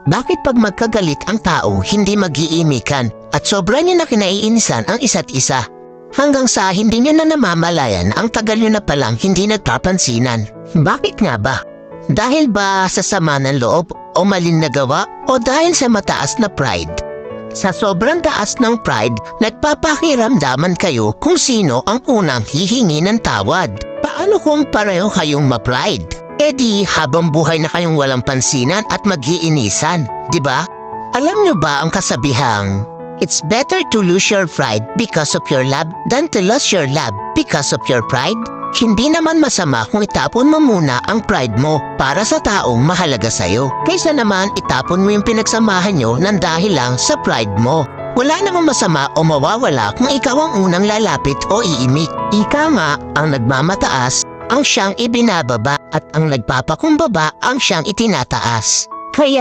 Bakit pag magkagalit ang tao, hindi mag-iimikan at sobra niyo na kinaiinisan ang isa't isa? Hanggang sa hindi niyo na namamalayan ang tagal niyo na palang hindi nagpapansinan. Bakit nga ba? Dahil ba sa sama ng loob o maling nagawa o dahil sa mataas na pride? Sa sobrang taas ng pride, nagpapakiramdaman kayo kung sino ang unang hihingi ng tawad. Paano kung pareho kayong ma-pride? E di habang buhay na kayong walang pansinan at mag-iinisan, di ba? Alam niyo ba ang kasabihang, it's better to lose your pride because of your love than to lose your love because of your pride? Hindi naman masama kung itapon mo muna ang pride mo para sa taong mahalaga sa'yo. Kaysa naman itapon mo yung pinagsamahan nyo ng dahil lang sa pride mo. Wala namang masama o mawawala kung ikaw ang unang lalapit o iimik. Ika nga ang nagmamataas ang siyang ibinababa at ang nagpapakumbaba ang siyang itinataas. Kaya